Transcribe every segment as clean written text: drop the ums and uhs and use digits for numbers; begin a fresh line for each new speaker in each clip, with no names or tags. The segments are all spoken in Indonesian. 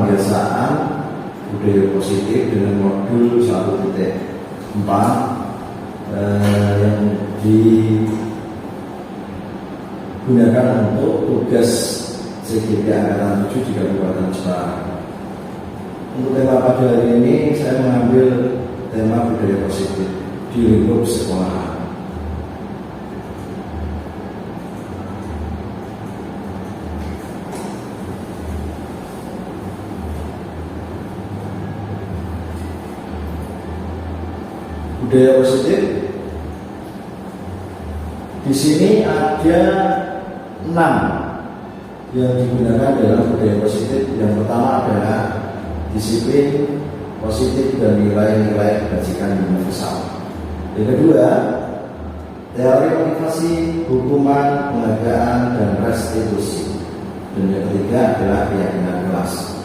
pembiasaan budaya positif dengan modul 1.4 yang digunakan untuk tugas CGP Angkatan 7 di Kabupaten Jepara. Untuk tema pada hari ini saya mengambil tema budaya positif di lingkup sekolah. Budaya positif di sini ada 6 yang digunakan dalam budaya positif. Yang pertama adalah disiplin positif dan nilai-nilai kebajikan universal. Yang kedua, teori motivasi, hukuman, penghargaan, dan restitusi. Dan yang ketiga adalah keyakinan kelas.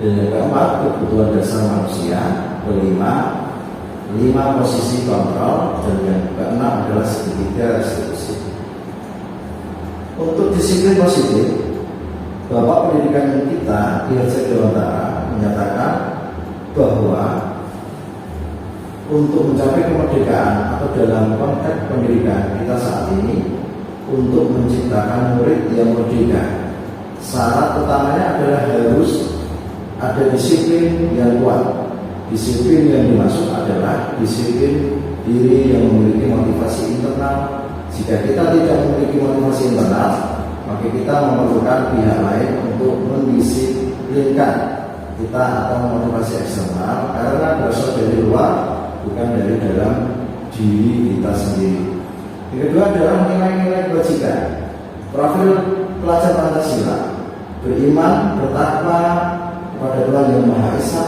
Dan yang keempat, kebutuhan dasar manusia. Kelima, 5 posisi kontrol. Dan yang keenam adalah segitiga restitusi. Untuk disiplin positif, Bapak Pendidikan kita IHC Dewantara menyatakan bahwa untuk mencapai kemerdekaan atau dalam konteks pendidikan kita saat ini, untuk menciptakan murid yang merdeka, syarat utamanya adalah harus ada disiplin yang kuat. Disiplin yang dimaksud adalah disiplin diri yang memiliki motivasi internal. Jika kita tidak memiliki motivasi internal, maka kita memerlukan pihak lain untuk mendisiplinkan kita atau motivasi eksternal, karena berasal dari luar, bukan dari dalam diri kita sendiri. Yang kedua adalah nilai-nilai kebajikan. Profil pelajar Pancasila: beriman, bertakwa kepada Tuhan Yang Maha Esa,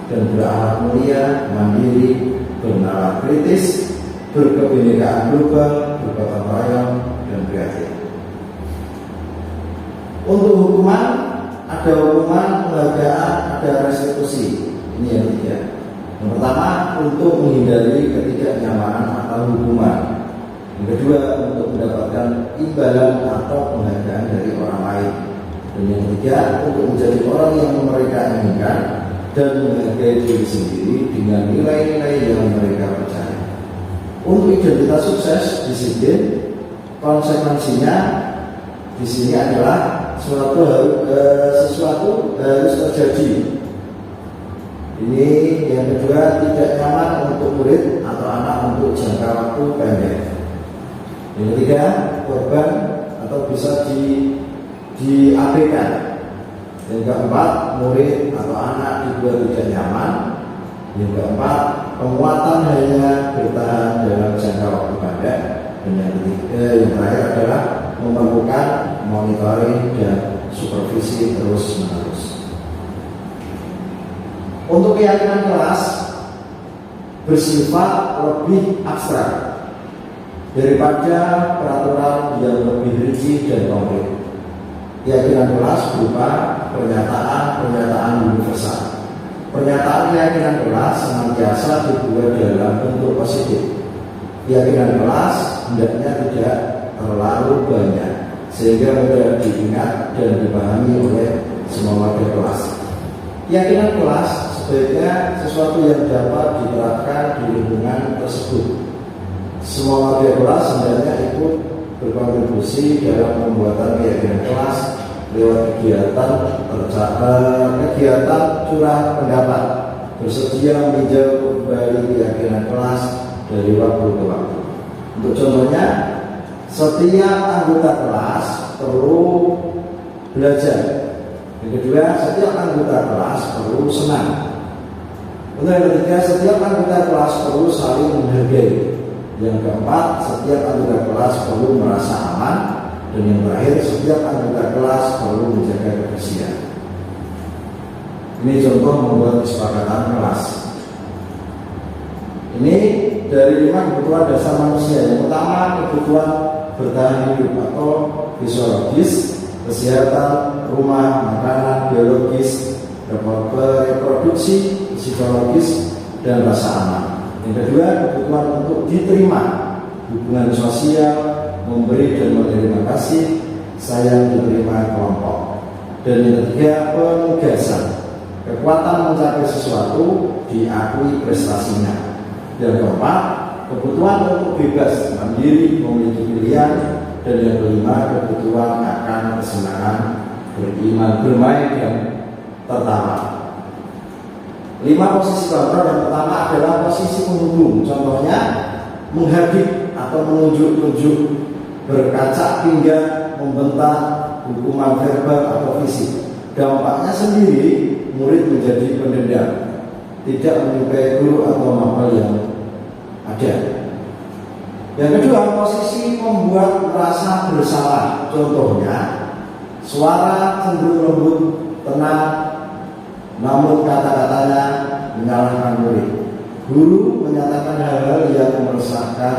dan berakhlak mulia, mandiri, bernalar kritis, berkebinekaan global, bergotong royong, dan prihatin. Untuk hukuman, ada hukuman, penghargaan, ada restitusi. Ini yang ketiga. Yang pertama, untuk menghindari ketidaknyamanan atau hukuman. Yang kedua, untuk mendapatkan imbalan atau penghargaan dari orang lain. Dan yang ketiga, untuk menjadi orang yang mereka inginkan dan menghargai diri sendiri dengan nilai-nilai yang mereka percaya. Untuk identitas sukses, disiplin, konsekuensinya di sini adalah sesuatu harus terjadi. Ini yang kedua, tidak nyaman untuk murid atau anak untuk jangka waktu pendek. Yang ketiga, korban atau bisa diabaikan. Yang keempat, murid atau anak dibuat tidak nyaman. Yang keempat, penguatan hanya bertahan dalam jangka waktu pendek. Dan yang ketiga, yang terakhir adalah memerlukan monitoring dan supervisi terus-menerus. Untuk keyakinan kelas bersifat lebih abstrak daripada peraturan yang lebih rinci dan konkret. Keyakinan kelas berupa pernyataan universal. Pernyataan keyakinan kelas senantiasa dibuat dalam bentuk positif. Keyakinan kelas hendaknya tidak terlalu banyak sehingga mudah diingat dan dipahami oleh semua warga kelas. Keyakinan kelas sebaiknya sesuatu yang dapat diterapkan di lingkungan tersebut. Semua warga kelas hendaknya ikut berkontribusi dalam pembuatan keyakinan kelas lewat kegiatan curah pendapat, bersedia meninjau kembali keyakinan kelas dari waktu ke waktu. Untuk contohnya, setiap anggota kelas perlu belajar. Yang kedua, setiap anggota kelas perlu senang. Untuk yang ketiga, setiap anggota kelas perlu saling menghargai. Yang keempat, setiap anggota kelas perlu merasa aman. Dan yang terakhir, setiap anggota kelas perlu menjaga kebersihan. Ini contoh membuat kesepakatan kelas. Ini dari 5 kebutuhan dasar manusia. Yang pertama, kebutuhan bertahan hidup atau fisiologis, kesehatan, rumah, makanan, biologis, reproduksi, psikologis, dan rasa aman. Yang kedua, kebutuhan untuk diterima, hubungan sosial, memberi dan menerima kasih, sayang, diterima kelompok. Dan yang ketiga, penugasan, kekuatan mencapai sesuatu diakui prestasinya. Yang keempat, kebutuhan untuk bebas, mandiri, memiliki pilihan. Dan yang kelima, kebutuhan akan kesenangan, beriman, bermain, dan tertawa. 5 posisi kontrol. Yang pertama adalah posisi penghubung. Contohnya menghadik atau menunjuk-nunjuk, berkaca pinggang, membentak, hukuman verbal atau fisik. Dampaknya sendiri, murid menjadi pendendam, tidak menyukai guru atau mapel yang ada. Yang kedua, posisi membuat merasa bersalah. Contohnya, suara cenderung lembut, tenang, namun kata-katanya menyalahkan murid. Guru menyatakan hal-hal yang meresahkan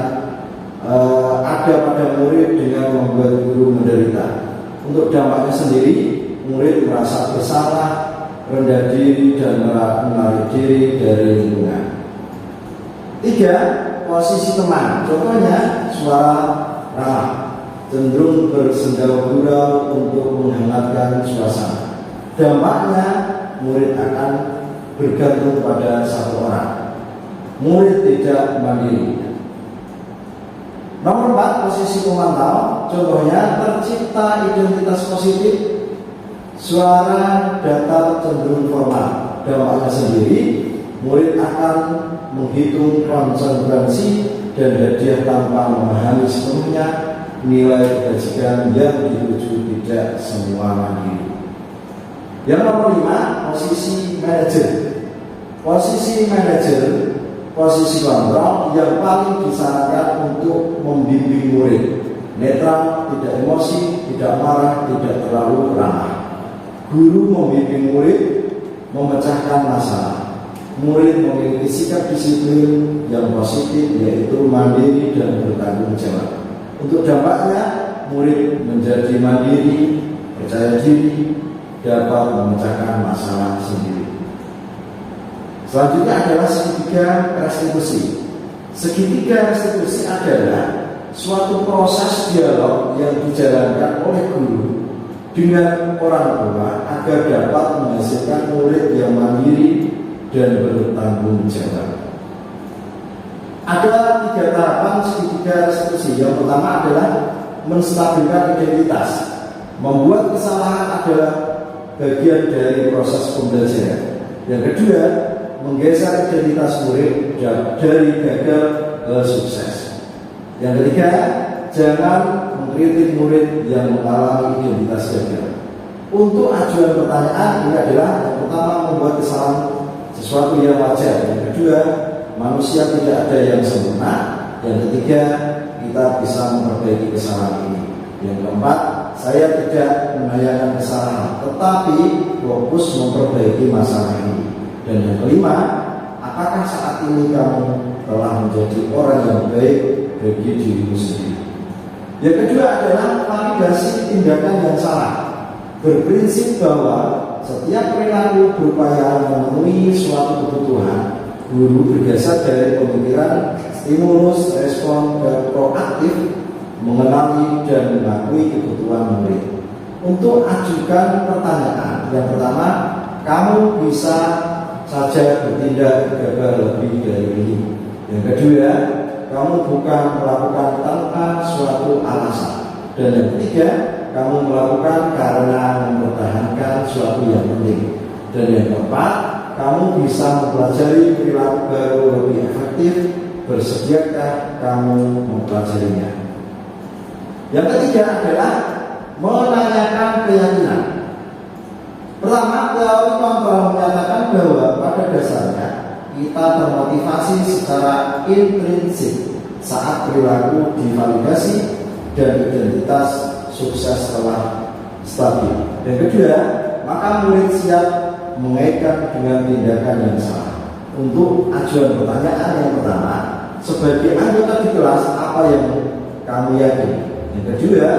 ada pada murid dengan membuat guru menderita. Untuk dampaknya sendiri, murid merasa bersalah, rendah diri, dan menarik diri dari lingkungan. 3, posisi teman. Contohnya suara ramah, cenderung bersendau gurau untuk menghangatkan suasana. Dampaknya murid akan bergantung pada satu orang. Murid tidak mandiri. Nomor 4, posisi pemantau. Contohnya tercipta identitas positif, suara datar cenderung formal. Dampaknya sendiri, murid akan menghitung konsekuensi dan hadiah tanpa memahami sepenuhnya nilai kebajikan yang dituju, tidak semua mandiri. Yang nomor 5, posisi manajer. Posisi manajer, posisi kontrol yang paling disarankan untuk membimbing murid. Netral, tidak emosi, tidak marah, tidak terlalu ramah. Guru membimbing murid memecahkan masalah. Murid memiliki sikap disiplin yang positif, yaitu mandiri dan bertanggung jawab. Untuk dampaknya, murid menjadi mandiri, percaya diri, dapat memecahkan masalah sendiri. Selanjutnya adalah segitiga restitusi. Segitiga restitusi adalah suatu proses dialog yang dijalankan oleh guru dengan orang tua agar dapat menghasilkan murid yang mandiri dan bertanggung jawab. Ada 3 tahapan segitiga restitusi. Yang pertama adalah menstabilkan identitas. Membuat kesalahan adalah bagian dari proses pembelajaran. Yang kedua, menggeser identitas murid dari gagal ke sukses. Yang ketiga, jangan mengkritik murid yang mengalami identitas gagal. Untuk ajuan pertanyaan ini adalah yang pertama, membuat kesalahan sesuatu yang wajar. Yang kedua, manusia tidak ada yang sempurna. Yang ketiga, kita bisa memperbaiki kesalahan ini. Yang keempat, saya tidak menayangkan kesalahan, tetapi fokus memperbaiki masalah ini. Dan yang kelima, apakah saat ini kamu telah menjadi orang yang baik bagi dirimu sendiri? Yang kedua adalah validasi tindakan yang salah. Berprinsip bahwa setiap perilaku berupaya memenuhi suatu kebutuhan. Guru bergeser dari pemikiran stimulus respon ke proaktif, mengenali dan mengakui kebutuhan murid. Untuk ajukan pertanyaan, yang pertama, kamu bisa saja bertindak gagal lebih dari ini. Yang kedua, kamu bukan melakukan tanpa suatu alasan. Dan yang ketiga, kamu melakukan karena mempertahankan suatu yang penting. Dan yang keempat, kamu bisa mempelajari perilaku baru lebih efektif. Bersediakah kamu mempelajarinya? Yang ketiga adalah menanyakan keyakinan. Pertama, teori kontrol menyatakan bahwa pada dasarnya kita termotivasi secara intrinsik saat perilaku divalidasi dan identitas sukses telah stabil. Yang kedua, maka murid siap mengaitkan dengan tindakan yang salah. Untuk ajuan pertanyaan yang pertama, sebagai anggota di kelas, apa yang kamu yakini? Yang kedua,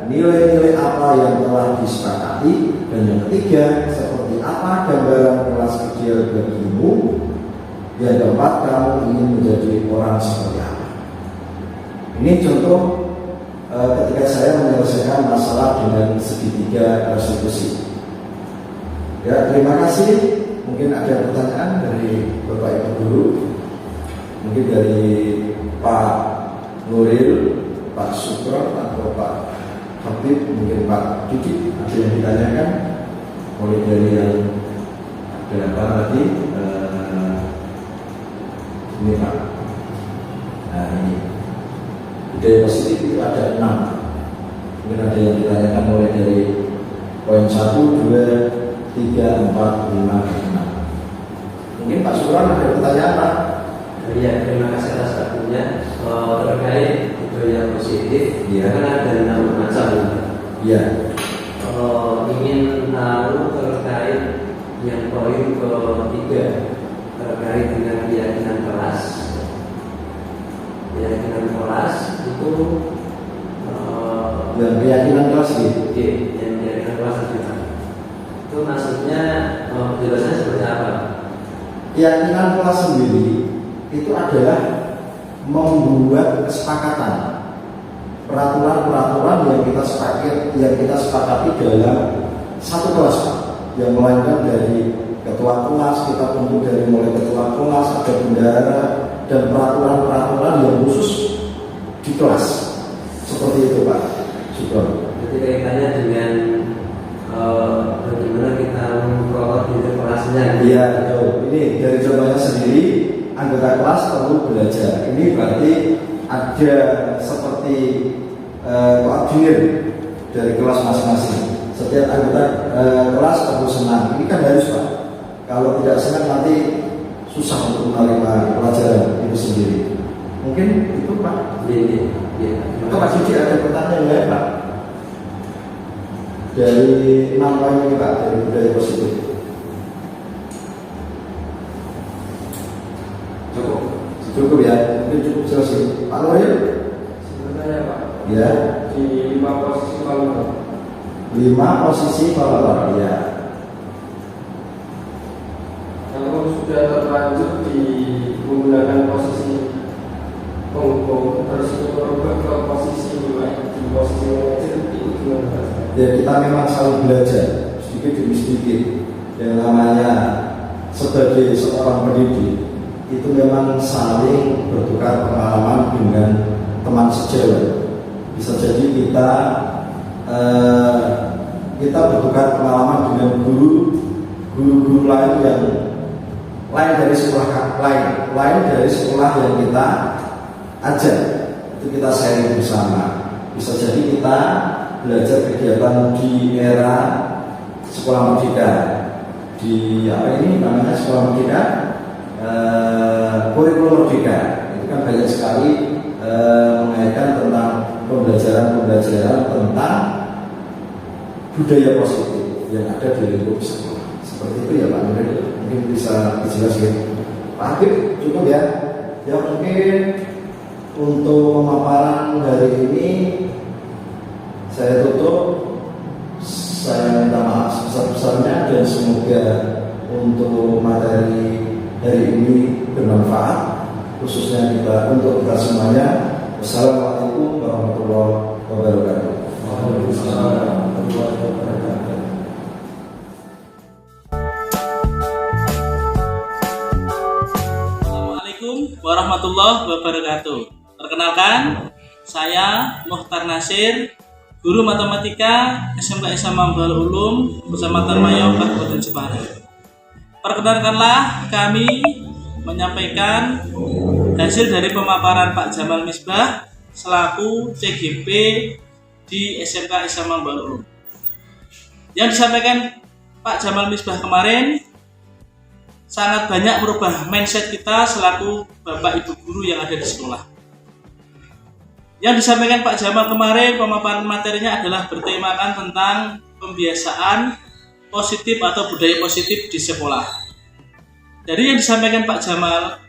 nilai-nilai apa yang telah disepakati? Dan yang ketiga, seperti apa gambaran kelas kecil bagimu? Yang keempat, kamu ingin menjadi orang seperti apa? Ini contoh ketika saya menyelesaikan masalah dengan segitiga restitusi. Ya, terima kasih. mungkin ada pertanyaan dari Bapak Ibu Guru, mungkin dari Pak Nuril, Pak Sukron, atau Pak Habib, mungkin Pak Didi, ada yang ditanyakan. Mulai dari yang berapa tadi? Ini Pak. Nah ini budaya positif itu ada 6. Mungkin ada yang ditanyakan mulai dari poin 1, 2, 3, 4, 5, 6. Mungkin Pak Sukron ada pertanyaan Pak?
Ya, terima kasih atas waktunya. Terkait budaya positif,
ya,
kan ada 6 macam.
Ya.
Ingin tahu terkait yang poin ke-3 terkait dengan keyakinan kelas. Keyakinan kelas itu
yang keyakinan kelas gitu.
yang keyakinan kelas itu maksudnya penjelasannya seperti apa?
Keyakinan kelas sendiri itu adalah membuat kesepakatan, peraturan-peraturan yang kita sepakati dalam satu kelas, yang melainkan dari ketua kelas, kita bentuk dari mulai ketua kelas, ada bendahara, dan peraturan-peraturan yang khusus di kelas. Seperti itu Pak Sukron.
Jadi kaitannya dengan bagaimana kita mengkoordinir kelasnya.
Iya, ini dari contohnya sendiri, anggota kelas perlu belajar. Ini berarti ada seperti koordinir dari kelas masing-masing. Setiap anggota kelas perlu senang. Ini kan harus Pak. Kalau tidak senang nanti susah untuk menerima pelajaran itu sendiri. Mungkin itu Pak.
Iya.
Pak Didi ada pertanyaan lain Pak? Dari 6 poin ini Pak, dari budaya positif. Cukup ya, mungkin cukup selesai. Pak Nuril?
Sebenarnya Pak,
Ya.
di 5 posisi paluan.
5 posisi paluan, ya.
Kalau sudah terlanjur di menggunakan posisi penghubung, terus itu berubah ke posisi di posisi manajer, itu gimana Pak?
Ya kita memang selalu belajar sedikit demi sedikit. Yang namanya sebagai seorang pendidik itu memang saling bertukar pengalaman dengan teman sejawat. Bisa jadi kita bertukar pengalaman dengan guru-guru lain yang lain dari sekolah yang kita ajar. Itu kita sharing bersama. Bisa jadi kita belajar kegiatan di era sekolah merdeka, di apa ini namanya sekolah merdeka, kurikulum merdeka. Itu kan banyak sekali mengaitkan tentang pembelajaran tentang budaya positif yang ada di lingkup sekolah. Seperti itu ya Pak Nuril. Mungkin bisa dijelaskan Pak Habib, cukup ya. Ya mungkin untuk pemaparan hari ini saya tutup. Saya minta maaf sebesar-besarnya dan semoga untuk materi hari ini bermanfaat, khususnya untuk kita semuanya. Wassalamualaikum warahmatullahi wabarakatuh.
Waalaikumsalam warahmatullahi wabarakatuh.
Assalamualaikum warahmatullahi wabarakatuh. Perkenalkan, saya Muhtar Nasir, Guru Matematika SMK Isama Ambalul Ulum, Kecamatan Mayau, Kabupaten Jepara. Perkenalkanlah kami menyampaikan hasil dari pemaparan Pak Jamal Misbah selaku CGP di SMK Isama Ambalul Ulum. Yang disampaikan Pak Jamal Misbah kemarin sangat banyak merubah mindset kita selaku Bapak Ibu guru yang ada di sekolah. Yang disampaikan Pak Jamal kemarin, pemaparan materinya adalah bertemakan tentang pembiasaan positif atau budaya positif di sekolah. Dari yang disampaikan Pak Jamal,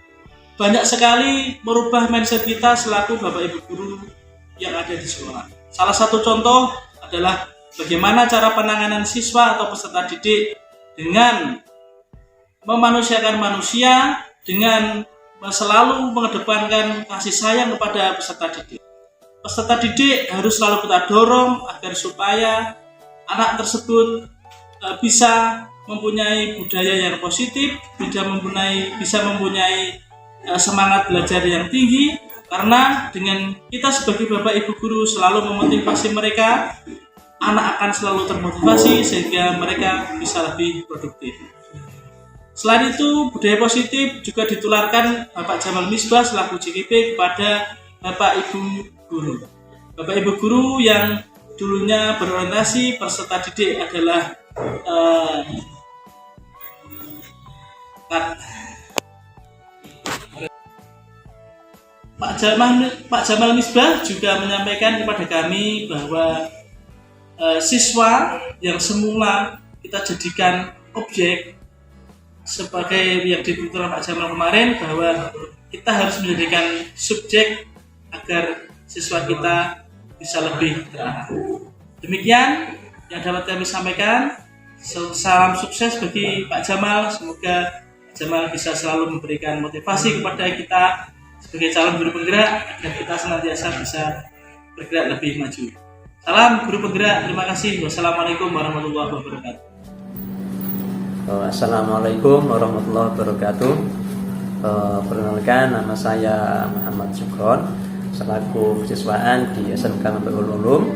banyak sekali merubah mindset kita selaku Bapak Ibu guru yang ada di sekolah. Salah satu contoh adalah bagaimana cara penanganan siswa atau peserta didik dengan memanusiakan manusia, dengan selalu mengedepankan kasih sayang kepada peserta didik. Peserta didik harus selalu kita dorong agar supaya anak tersebut bisa mempunyai budaya yang positif, bisa mempunyai semangat belajar yang tinggi, karena dengan kita sebagai bapak ibu guru selalu memotivasi mereka, anak akan selalu termotivasi sehingga mereka bisa lebih produktif. Selain itu, budaya positif juga ditularkan Bapak Jamal Misbah selaku JGP kepada Bapak Ibu guru. Bapak Ibu guru yang dulunya berorientasi peserta didik adalah Pak Jamal Misbah juga menyampaikan kepada kami bahwa siswa yang semula kita jadikan objek sebagai yang dibutuhkan Pak Jamal kemarin, bahwa kita harus menjadikan subjek agar siswa kita bisa lebih terarah. Demikian yang dapat kami sampaikan. Salam sukses bagi Pak Jamal. Semoga Pak Jamal bisa selalu memberikan motivasi kepada kita sebagai calon guru penggerak agar kita senantiasa bisa bergerak lebih maju. Salam guru penggerak. Terima kasih. Wassalamualaikum warahmatullahi wabarakatuh.
Assalamualaikum warahmatullahi wabarakatuh. Perkenalkan, nama saya Muhammad Sukron selaku kesiswaan di SMK Mambaul Ulum.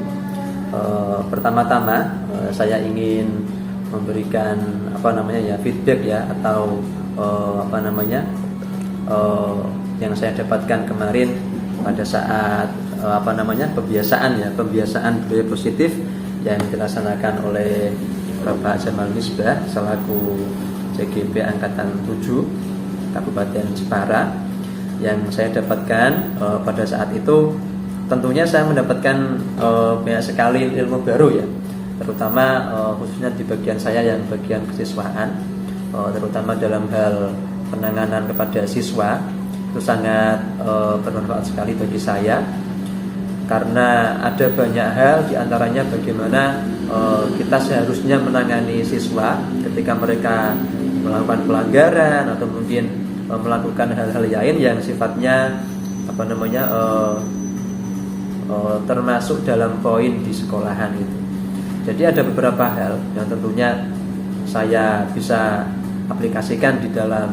Pertama-tama saya ingin memberikan feedback atau yang saya dapatkan kemarin pada saat pembiasaan budaya positif yang dilaksanakan oleh Bapak Jamal Misbah selaku JGP Angkatan 7 Kabupaten Jepara. Yang saya dapatkan pada saat itu, tentunya saya mendapatkan banyak sekali ilmu baru ya, terutama khususnya di bagian saya yang bagian kesiswaan, terutama dalam hal penanganan kepada siswa. Itu sangat bermanfaat sekali bagi saya, karena ada banyak hal, diantaranya bagaimana kita seharusnya menangani siswa ketika mereka melakukan pelanggaran atau mungkin melakukan hal-hal lain yang sifatnya termasuk dalam poin di sekolahan itu. Jadi ada beberapa hal yang tentunya saya bisa aplikasikan di dalam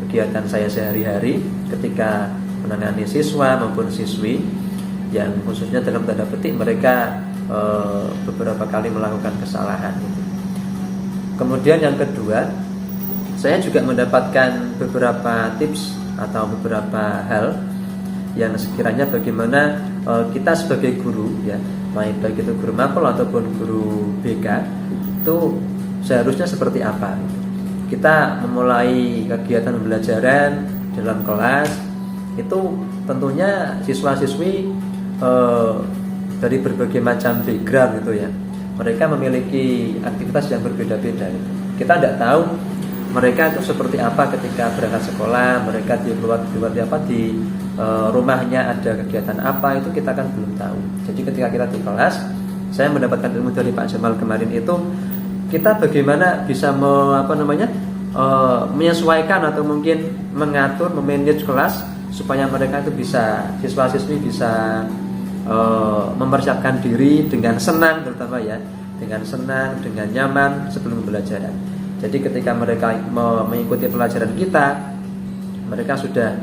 kegiatan saya sehari-hari ketika menangani siswa maupun siswi yang khususnya dalam tanda petik mereka beberapa kali melakukan kesalahan. Kemudian yang kedua, saya juga mendapatkan beberapa tips atau beberapa hal yang sekiranya bagaimana kita sebagai guru ya, baik itu guru mapel ataupun guru BK, itu seharusnya seperti apa. Kita memulai kegiatan pembelajaran dalam kelas itu tentunya siswa-siswi dari berbagai macam background gitu ya. Mereka memiliki aktivitas yang berbeda-beda. Kita tidak tahu mereka itu seperti apa ketika berangkat sekolah, mereka di rumahnya ada kegiatan apa, itu kita kan belum tahu. Jadi ketika kita di kelas, saya mendapatkan ilmu dari Pak Jamal kemarin itu, kita bagaimana bisa menyesuaikan atau mungkin mengatur, memanage kelas supaya mereka itu bisa, siswa-siswi bisa mempersiapkan diri dengan senang, terutama ya, dengan senang, dengan nyaman sebelum pembelajaran. Jadi ketika mereka mengikuti pelajaran kita, mereka sudah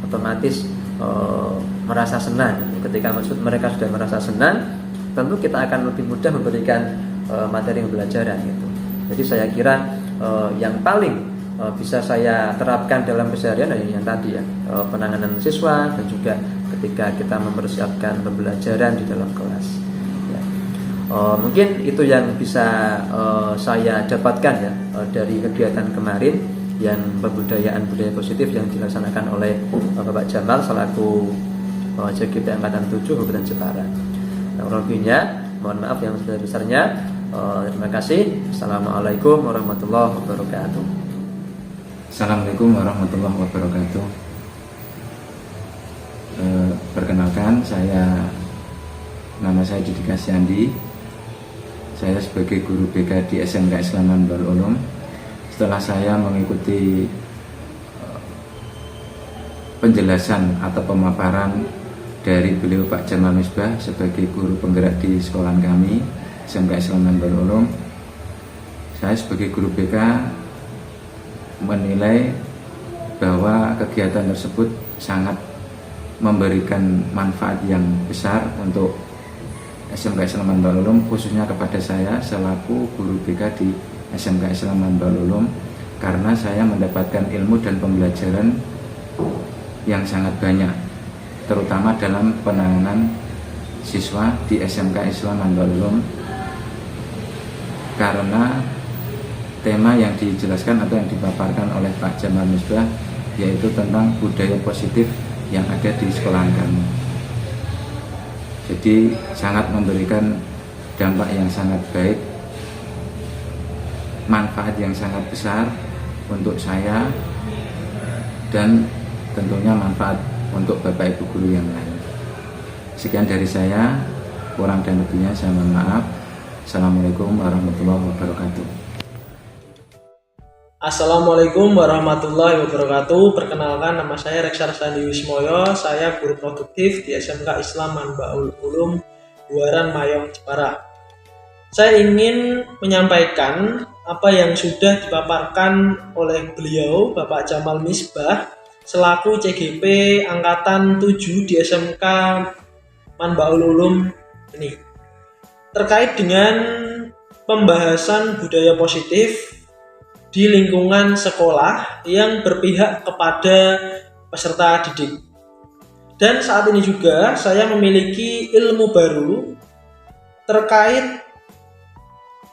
otomatis merasa senang. Ketika mereka sudah merasa senang, tentu kita akan lebih mudah memberikan materi pembelajaran gitu. Jadi saya kira yang paling bisa saya terapkan dalam keseharian yang tadi ya, penanganan siswa dan juga ketika kita mempersiapkan pembelajaran di dalam kelas ya. Mungkin itu yang bisa saya dapatkan ya dari kegiatan kemarin yang pembudayaan budaya positif yang dilaksanakan oleh Bapak Jamal selaku JGP Angkatan 7 Kabupaten Jepara. Nah, lebihnya mohon maaf yang sebesar-besarnya. Terima kasih. Assalamualaikum warahmatullahi wabarakatuh.
Assalamualaikum warahmatullahi wabarakatuh. Perkenalkan, nama saya Didi Kasyandi. Saya sebagai guru BK di SMK Islam Mambaul Ulum. Setelah saya mengikuti penjelasan atau pemaparan dari beliau Pak Jamal Misbah sebagai guru penggerak di sekolah kami SMK Islam Mambaul Ulum, saya sebagai guru BK menilai bahwa kegiatan tersebut sangat memberikan manfaat yang besar untuk SMK Islam Manbaul Ulum, khususnya kepada saya selaku guru BK di SMK Islam Manbaul Ulum, karena saya mendapatkan ilmu dan pembelajaran yang sangat banyak, terutama dalam penanganan siswa di SMK Islam Manbaul Ulum, karena tema yang dijelaskan atau yang dipaparkan oleh Pak Jamal Misbah yaitu tentang budaya positif yang ada di sekolahan kami. Jadi sangat memberikan dampak yang sangat baik, manfaat yang sangat besar untuk saya dan tentunya manfaat untuk Bapak Ibu guru yang lain. Sekian dari saya, kurang dan lebihnya saya mohon maaf. Assalamualaikum warahmatullahi wabarakatuh.
Assalamualaikum warahmatullahi wabarakatuh. Perkenalkan, nama saya Reksa Sandi Wismoyo. Saya guru produktif di SMK Islam Manbaul Ulum Buaran Mayong Jepara. Saya ingin menyampaikan apa yang sudah dipaparkan oleh beliau, Bapak Jamal Misbah, selaku CGP Angkatan 7 di SMK Manbaul Ulum ini. Terkait dengan pembahasan budaya positif di lingkungan sekolah yang berpihak kepada peserta didik. Dan saat ini juga saya memiliki ilmu baru terkait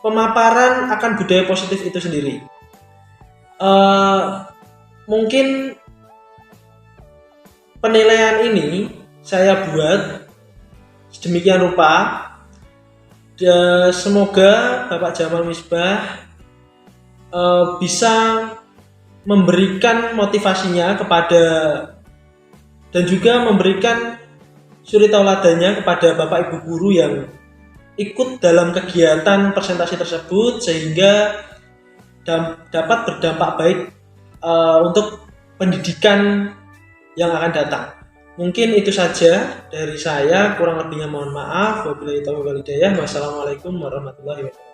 pemaparan akan budaya positif itu sendiri. Mungkin penilaian ini saya buat sedemikian rupa. Dan semoga Bapak Jamal Misbah bisa memberikan motivasinya kepada dan juga memberikan suri tauladannya kepada Bapak Ibu guru yang ikut dalam kegiatan presentasi tersebut sehingga dapat berdampak baik untuk pendidikan yang akan datang. Mungkin itu saja dari saya, kurang lebihnya mohon maaf. Wabillahi taufiq wal hidayah. Wassalamualaikum warahmatullahi wabarakatuh.